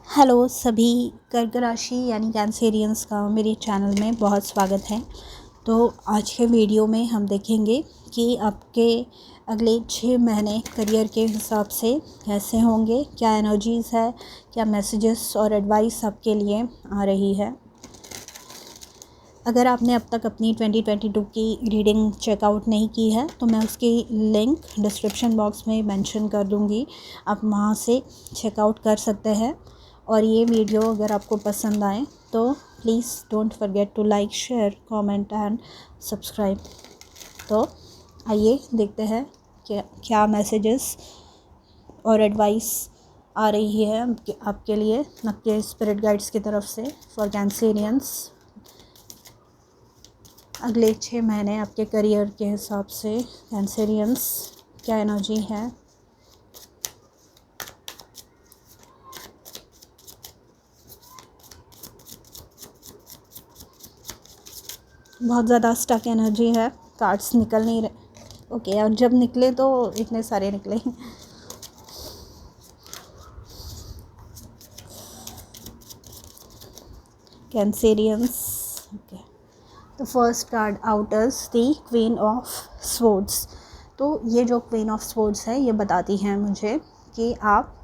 Hello सभी कर्क राशि यानी कैंसेरियंस का मेरे चैनल में बहुत स्वागत है। तो आज के वीडियो में हम देखेंगे कि आपके अगले 6 महीने करियर के हिसाब से कैसे होंगे, क्या एनर्जीज़ है, क्या मैसेजेस और एडवाइस आपके लिए आ रही है। अगर आपने अब तक अपनी 2022 की रीडिंग चेकआउट नहीं की है तो मैं उसकी लिंक डिस्क्रिप्शन बॉक्स में मेंशन कर दूंगी, आप वहाँ से चेकआउट कर सकते हैं। और ये वीडियो अगर आपको पसंद आए तो please don't forget to like, share, comment and subscribe. तो आइए देखते हैं क्या मैसेजेस और एडवाइस आ रही है आपके लिए आपके स्पिरिट गाइड्स की तरफ से फॉर कैंसेरियंस। अगले 6 महीने आपके करियर के हिसाब से कैंसेरियंस क्या एनर्जी है। बहुत ज़्यादा स्टक एनर्जी है, कार्ड्स निकल नहीं रहे। ओके, और जब निकले तो इतने सारे निकले। Cancerians, okay. तो first card out is the queen of swords. तो ये जो क्वीन ऑफ स्वॉर्ड्स है ये बताती है मुझे कि आप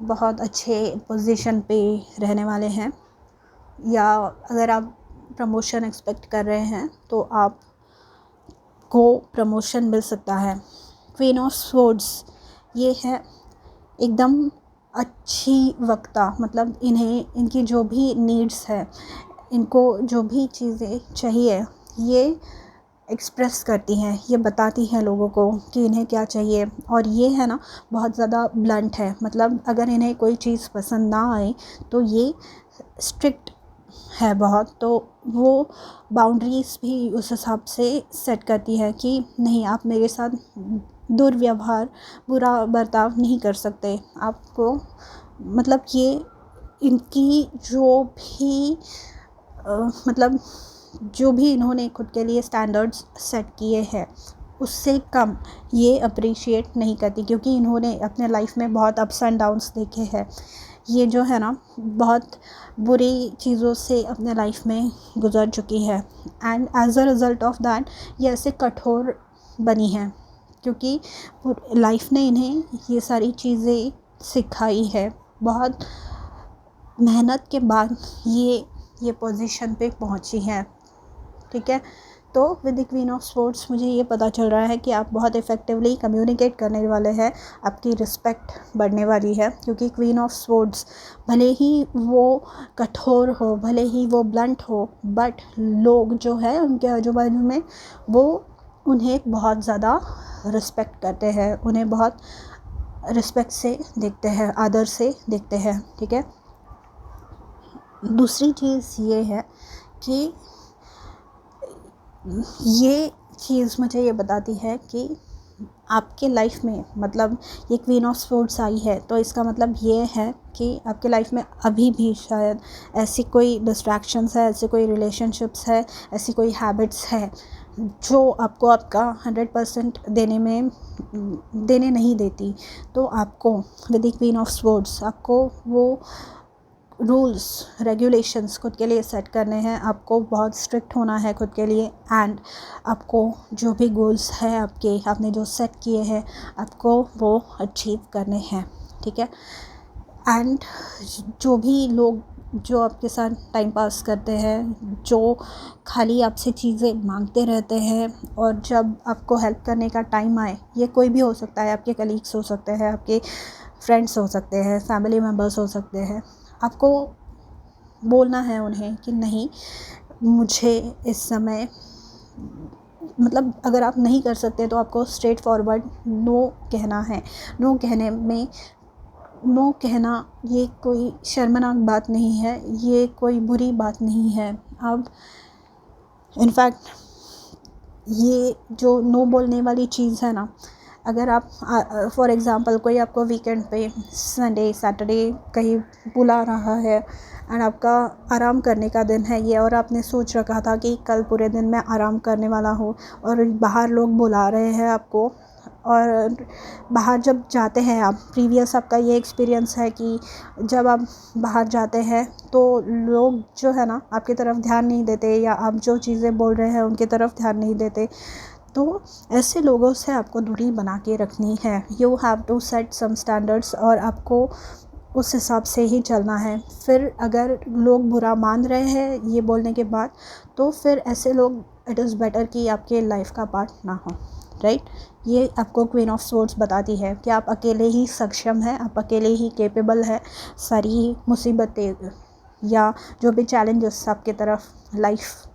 बहुत अच्छे पोजीशन पे रहने वाले हैं, या अगर आप प्रमोशन एक्सपेक्ट कर रहे हैं तो आप को प्रमोशन मिल सकता है। क्वीन ऑफ स्वॉर्ड्स ये है एकदम अच्छी वक्ता, मतलब इन्हें इनकी जो भी नीड्स है, इनको जो भी चीज़ें चाहिए ये एक्सप्रेस करती हैं, ये बताती हैं लोगों को कि इन्हें क्या चाहिए। और ये है ना बहुत ज़्यादा ब्लंट है, मतलब अगर इन्हें कोई चीज़ पसंद ना आए तो ये स्ट्रिक्ट है बहुत, तो वो बाउंड्रीज़ भी उस हिसाब से सेट करती है कि नहीं, आप मेरे साथ दुर्व्यवहार, बुरा बर्ताव नहीं कर सकते। आपको मतलब ये इनकी जो भी मतलब जो भी इन्होंने खुद के लिए स्टैंडर्ड्स सेट किए हैं उससे कम ये अप्रिशिएट नहीं करती, क्योंकि इन्होंने अपने लाइफ में बहुत अप्स एंड डाउन्स देखे हैं। ये जो है ना बहुत बुरी चीज़ों से अपने लाइफ में गुजर चुकी है, and as a result of that ये ऐसे कठोर बनी है, क्योंकि लाइफ ने इन्हें ये सारी चीज़ें सिखाई है। बहुत मेहनत के बाद ये पोजीशन पे पहुंची है, ठीक है। तो with the queen of swords मुझे ये पता चल रहा है कि आप बहुत इफ़ेक्टिवली कम्युनिकेट करने वाले हैं, आपकी रिस्पेक्ट बढ़ने वाली है, क्योंकि क्वीन ऑफ स्वॉर्ड्स भले ही वो कठोर हो, भले ही वो ब्लंट हो, बट लोग जो है उनके आजू बाजू में वो उन्हें बहुत ज़्यादा रिस्पेक्ट करते हैं, उन्हें बहुत रिस्पेक्ट से देखते हैं, आदर से देखते हैं, ठीक है। दूसरी चीज़ ये है कि ये चीज़ मुझे ये बताती है कि आपके लाइफ में, मतलब ये क्वीन ऑफ स्वॉर्ड्स आई है तो इसका मतलब ये है कि आपके लाइफ में अभी भी शायद ऐसी कोई डिस्ट्रैक्शंस है, ऐसे कोई रिलेशनशिप्स है, ऐसी कोई हैबिट्स है जो आपको आपका 100% देने नहीं देती। तो आपको with the queen of swords आपको वो रूल्स रेगुलेशंस खुद के लिए सेट करने हैं, आपको बहुत स्ट्रिक्ट होना है खुद के लिए, एंड आपको जो भी गोल्स हैं आपने जो सेट किए हैं आपको वो अचीव करने हैं, ठीक है। एंड जो भी लोग जो आपके साथ टाइम पास करते हैं, जो खाली आपसे चीज़ें मांगते रहते हैं, और जब आपको हेल्प करने का टाइम आए, ये कोई भी हो सकता है, आपके कलीग्स हो सकते हैं, आपके फ्रेंड्स हो सकते हैं, फैमिली मेम्बर्स हो सकते हैं, आपको बोलना है उन्हें कि नहीं, मुझे इस समय, मतलब अगर आप नहीं कर सकते तो आपको स्ट्रेट फॉरवर्ड नो कहना है। नो कहने में, नो कहना ये कोई शर्मनाक बात नहीं है, ये कोई बुरी बात नहीं है। अब इनफैक्ट ये जो नो बोलने वाली चीज़ है ना, अगर आप फॉर एग्ज़ाम्पल कोई आपको वीकेंड पे संडे सैटरडे कहीं बुला रहा है एंड आपका आराम करने का दिन है ये, और आपने सोच रखा था कि कल पूरे दिन मैं आराम करने वाला हूँ, और बाहर लोग बुला रहे हैं आपको और बाहर जब जाते हैं आप, प्रीवियस आपका ये एक्सपीरियंस है कि जब आप बाहर जाते हैं तो लोग जो है ना आपकी तरफ ध्यान नहीं देते, या आप जो चीज़ें बोल रहे हैं उनकी तरफ ध्यान नहीं देते। तो ऐसे लोगों से आपको दूरी बना के रखनी है। You have to set some standards, और आपको उस हिसाब से ही चलना है। फिर अगर लोग बुरा मान रहे हैं ये बोलने के बाद, तो फिर ऐसे लोग, इट इज़ बेटर कि आपके लाइफ का पार्ट ना हो, राइट। ये आपको क्वीन ऑफ स्वॉर्ड्स बताती है कि आप अकेले ही सक्षम हैं, आप अकेले ही कैपेबल है सारी मुसीबतें या जो भी चैलेंजेस आपके तरफ लाइफ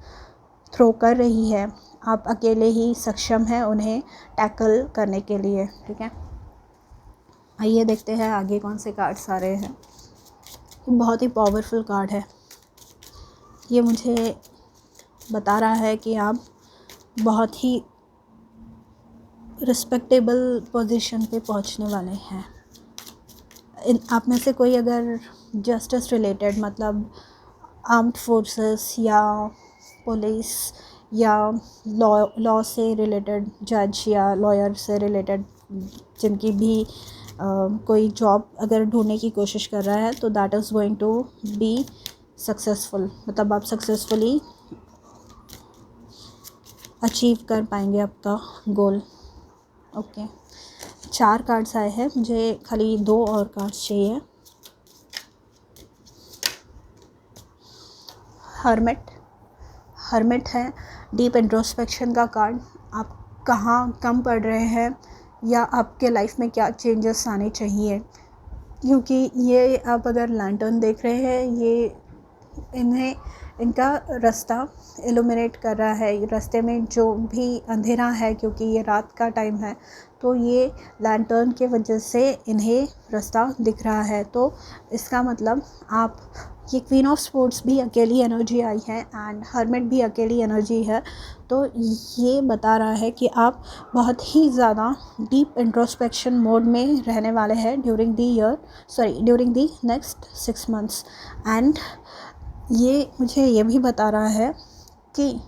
थ्रो कर रही है, आप अकेले ही सक्षम हैं उन्हें टैकल करने के लिए, ठीक है। आइए देखते हैं आगे कौन से कार्ड्स आ रहे हैं। बहुत ही पावरफुल कार्ड है। ये मुझे बता रहा है कि आप बहुत ही रिस्पेक्टेबल पोजीशन पे पहुंचने वाले हैं। आप में से कोई अगर जस्टिस रिलेटेड, मतलब आर्म्ड फोर्सेस या पुलिस या लॉ से रिलेटेड, जज या लॉयर से रिलेटेड जिनकी भी कोई जॉब अगर ढूंढने की कोशिश कर रहा है, तो that is going to be successful. मतलब आप सक्सेसफुली अचीव कर पाएंगे आपका गोल। ओके, 4 कार्ड्स आए हैं, मुझे खाली 2 और कार्ड्स चाहिए। हर्मिट है डीप इंट्रोस्पेक्शन का कार्ड। आप कहाँ कम पड़ रहे हैं या आपके लाइफ में क्या चेंजेस आने चाहिए, क्योंकि ये आप अगर लैंटर्न देख रहे हैं, ये इनका रास्ता इल्यूमिनेट कर रहा है। रास्ते में जो भी अंधेरा है, क्योंकि ये रात का टाइम है, तो ये लैंटर्न के वजह से इन्हें रास्ता दिख रहा है। तो इसका मतलब आप, ये क्वीन ऑफ स्वॉर्ड्स भी अकेली एनर्जी आई है एंड हर्मिट भी अकेली एनर्जी है। तो ये बता रहा है कि आप बहुत ही ज़्यादा डीप इंट्रोस्पेक्शन मोड में रहने वाले हैं during the next 6 months. And ये मुझे ये भी बता रहा है कि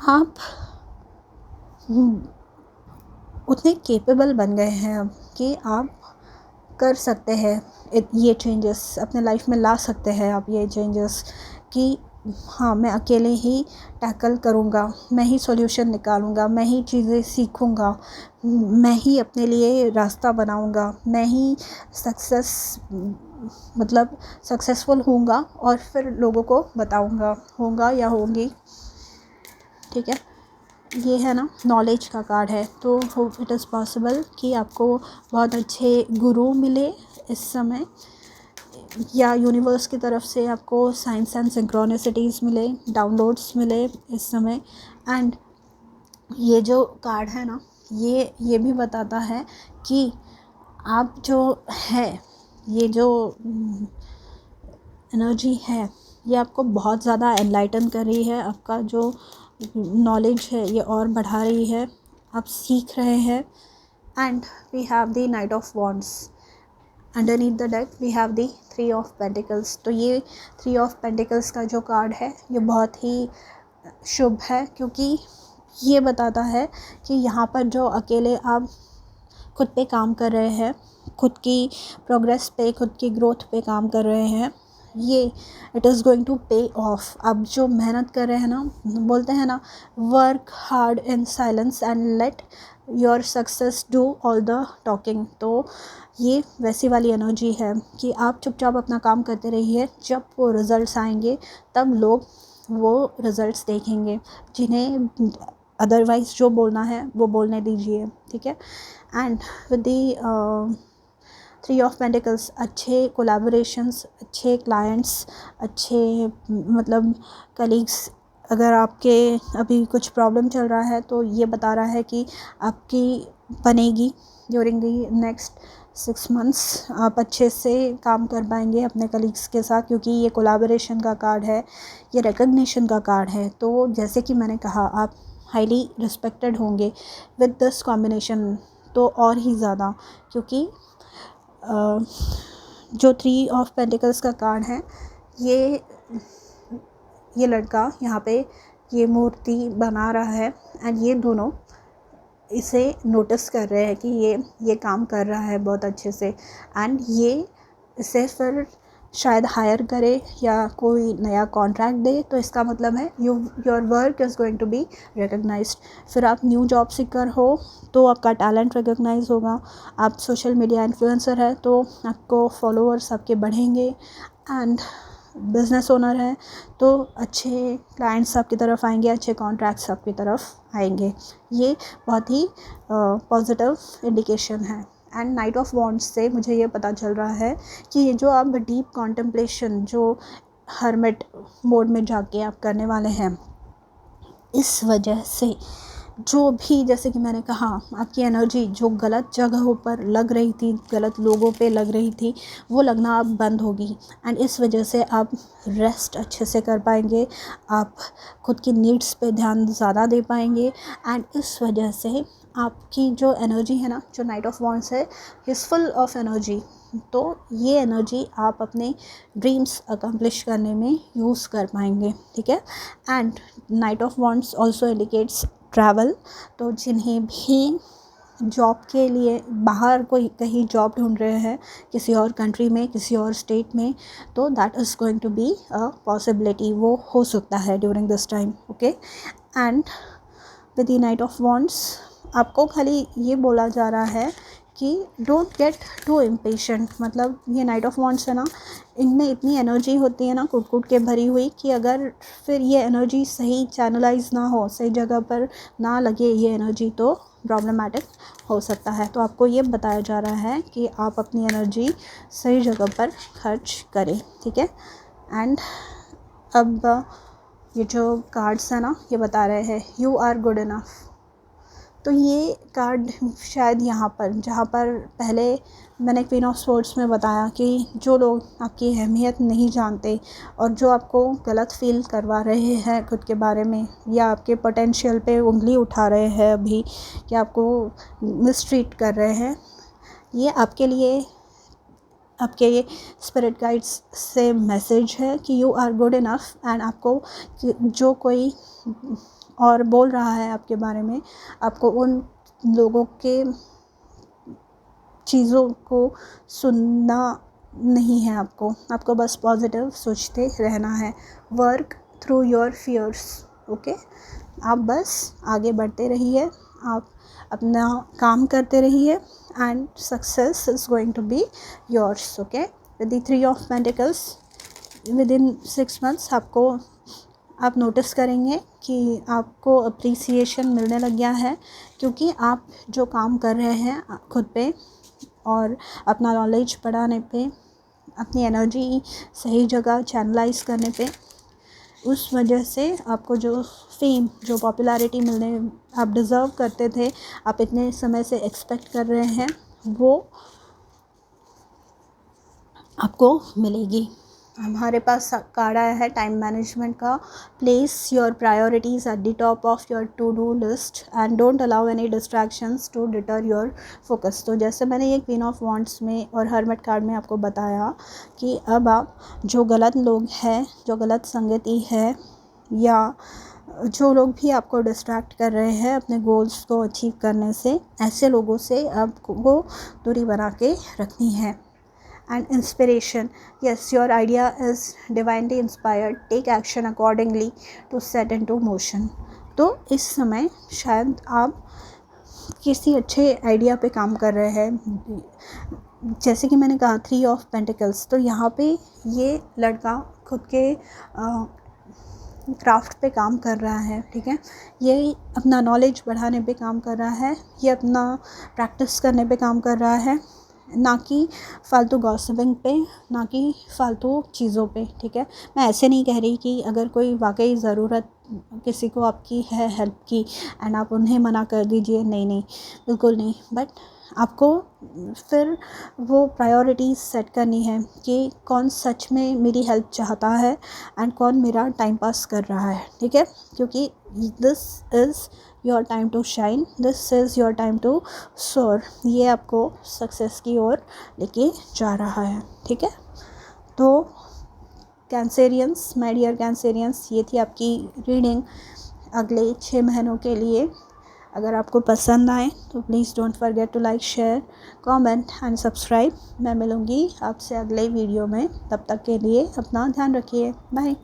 आप उतने कैपेबल बन गए हैं अब कि आप कर सकते हैं ये चेंजेस अपने लाइफ में ला सकते हैं। आप ये चेंजेस कि हाँ, मैं अकेले ही टैकल करूँगा, मैं ही सॉल्यूशन निकालूँगा, मैं ही चीज़ें सीखूँगा, मैं ही अपने लिए रास्ता बनाऊँगा, मैं ही सक्सेसफुल होऊंगा और फिर लोगों को बताऊँगा, होऊंगा या होंगी, ठीक है। ये है ना नॉलेज का कार्ड है। तो होप इट इज़ पॉसिबल कि आपको बहुत अच्छे गुरु मिले इस समय, या यूनिवर्स की तरफ से आपको साइंस एंड सिंक्रोनिसिटीज़ मिले, डाउनलोड्स मिले इस समय। एंड ये जो कार्ड है ना, ये भी बताता है कि आप जो है, ये जो एनर्जी है, ये आपको बहुत ज़्यादा एनलाइटन कर रही है। आपका जो नॉलेज है ये और बढ़ा रही है, आप सीख रहे हैं। And we have the knight of wands underneath the deck, we have the 3 of pentacles. तो ये 3 ऑफ पेंटिकल्स का जो कार्ड है ये बहुत ही शुभ है, क्योंकि ये बताता है कि यहाँ पर जो अकेले आप खुद पे काम कर रहे हैं, खुद की प्रोग्रेस पे, खुद की ग्रोथ पे काम कर रहे हैं, ये इट इज़ गोइंग टू पे ऑफ। आप जो मेहनत कर रहे हैं ना, बोलते हैं ना, work hard in silence and let your success do all the talking. तो ये वैसी वाली एनर्जी है कि आप चुपचाप अपना काम करते रहिए, जब वो रिज़ल्ट्स आएंगे तब लोग वो रिज़ल्ट्स देखेंगे, जिन्हें अदरवाइज़ जो बोलना है वो बोलने दीजिए, ठीक है। And with the 3 of pentacles, अच्छे कोलैबोरेशंस, अच्छे क्लाइंट्स, अच्छे मतलब कलीग्स, अगर आपके अभी कुछ प्रॉब्लम चल रहा है तो ये बता रहा है कि आपकी बनेगी ड्यूरिंग द नेक्स्ट 6 मंथ्स। आप अच्छे से काम कर पाएंगे अपने कलीग्स के साथ, क्योंकि ये कोलैबोरेशन का कार्ड है, ये रिकग्निशन का कार्ड है। तो जैसे कि मैंने कहा, आप हाईली रिस्पेक्टेड होंगे विद दिस कॉम्बिनेशन, तो और ही ज़्यादा, क्योंकि जो 3 ऑफ पेंटिकल्स का कार्ड है, ये लड़का यहाँ पे ये मूर्ति बना रहा है एंड ये दोनों इसे नोटिस कर रहे हैं कि ये काम कर रहा है बहुत अच्छे से, एंड ये इसे फिर शायद हायर करे या कोई नया कॉन्ट्रैक्ट दे, तो इसका मतलब है your work is going to be recognised. फिर आप न्यू जॉब सीकर हो तो आपका टैलेंट रिकग्नाइज होगा। आप सोशल मीडिया इन्फ्लुएंसर है तो आपको फॉलोअर्स आपके बढ़ेंगे, एंड बिज़नेस ओनर है तो अच्छे क्लाइंट्स आपकी तरफ आएंगे, अच्छे कॉन्ट्रैक्ट्स आपकी तरफ आएंगे। ये बहुत ही पॉजिटिव इंडिकेशन है। एंड नाइट ऑफ वॉन्ड्स से मुझे ये पता चल रहा है कि ये जो आप डीप कॉन्टेम्पलेशन जो हर्मिट मोड में जाके आप करने वाले हैं, इस वजह से जो भी, जैसे कि मैंने कहा, आपकी एनर्जी जो गलत जगहों पर लग रही थी, गलत लोगों पे लग रही थी, वो लगना अब बंद होगी। एंड इस वजह से आप रेस्ट अच्छे से कर पाएंगे, आप खुद की नीड्स पे ध्यान ज़्यादा दे पाएंगे, एंड इस वजह से आपकी जो एनर्जी है ना, जो नाइट ऑफ वॉन्ड्स है, इज़ फुल ऑफ एनर्जी। तो ये एनर्जी आप अपने ड्रीम्स अकम्प्लिश करने में यूज़ कर पाएंगे, ठीक है। And night of wands also indicates travel. तो जिन्हें भी जॉब के लिए बाहर कोई कहीं जॉब ढूंढ रहे हैं किसी और कंट्री में, किसी और स्टेट में, तो that is going to be a possibility, वो हो सकता है during this time, okay. And with the knight of wands आपको खाली ये बोला जा रहा है कि डोंट गेट टू इम्पेशेंट। मतलब ये नाइट ऑफ वॉन्ड्स है ना, इनमें इतनी एनर्जी होती है ना कूट कूट के भरी हुई, कि अगर फिर ये एनर्जी सही चैनलाइज ना हो, सही जगह पर ना लगे ये एनर्जी, तो प्रॉब्लमेटिक हो सकता है। तो आपको ये बताया जा रहा है कि आप अपनी एनर्जी सही जगह पर खर्च करें, ठीक है। एंड अब ये जो कार्ड्स हैं ना, ये बता रहे हैं यू आर गुड इनफ। तो ये कार्ड शायद यहाँ पर, जहाँ पर पहले मैंने क्वीन ऑफ स्वॉर्ड्स में बताया कि जो लोग आपकी अहमियत नहीं जानते और जो आपको गलत फील करवा रहे हैं खुद के बारे में, या आपके पोटेंशियल पे उंगली उठा रहे हैं अभी, या आपको मिसट्रीट कर रहे हैं, ये आपके लिए आपके स्पिरिट गाइड्स से मैसेज है कि you are good enough. And आपको जो कोई और बोल रहा है आपके बारे में, आपको उन लोगों के चीज़ों को सुनना नहीं है, आपको बस पॉजिटिव सोचते रहना है। Work through your fears, okay. आप बस आगे बढ़ते रहिए, आप अपना काम करते रहिए, and success is going to be yours, okay. With the 3 of pentacles, within 6 months आप नोटिस करेंगे कि आपको अप्रिसिएशन मिलने लग गया है, क्योंकि आप जो काम कर रहे हैं खुद पे और अपना नॉलेज बढ़ाने पे, अपनी एनर्जी सही जगह चैनलाइज करने पे, उस वजह से आपको जो फेम, जो पॉपुलैरिटी मिलने आप डिज़र्व करते थे, आप इतने समय से एक्सपेक्ट कर रहे हैं, वो आपको मिलेगी। हमारे पास कार्ड आया है टाइम मैनेजमेंट का। Place your priorities at the top of your to do list and don't allow any distractions to deter your focus. तो जैसे मैंने ये क्वीन ऑफ वॉन्ड्स में और हर्मिट कार्ड में आपको बताया कि अब आप जो गलत लोग हैं, जो गलत संगति है, या जो लोग भी आपको डिस्ट्रैक्ट कर रहे हैं अपने गोल्स को अचीव करने से, ऐसे लोगों से आपको दूरी बना के रखनी है। And inspiration, yes, your idea is divinely inspired, take action accordingly to set into motion। तो इस समय शायद आप किसी अच्छे आइडिया पे काम कर रहे हैं, जैसे कि मैंने कहा 3 ऑफ पेंटिकल्स। तो यहाँ पे ये लड़का खुद के क्राफ्ट पे काम कर रहा है, ठीक है। ये अपना नॉलेज बढ़ाने पे काम कर रहा है, ये अपना प्रैक्टिस करने पे काम कर रहा है, ना कि फ़ालतू गॉसिपिंग पे, ना कि फ़ालतू चीज़ों पे, ठीक है। मैं ऐसे नहीं कह रही कि अगर कोई वाकई ज़रूरत किसी को आपकी है हेल्प की एंड आप उन्हें मना कर दीजिए, नहीं, बिल्कुल नहीं। बट आपको फिर वो प्रायोरिटीज़ सेट करनी है कि कौन सच में मेरी हेल्प चाहता है एंड कौन मेरा टाइम पास कर रहा है, ठीक है। क्योंकि this is your time to shine, this is your time to soar. ये आपको सक्सेस की ओर लेके जा रहा है, ठीक है। तो कैंसेरियंस, माय डियर कैंसेरियंस, ये थी आपकी रीडिंग अगले 6 महीनों के लिए। अगर आपको पसंद आए तो please don't forget to like, share, comment and subscribe. मैं मिलूँगी आपसे अगले वीडियो में, तब तक के लिए अपना ध्यान रखिए। बाय।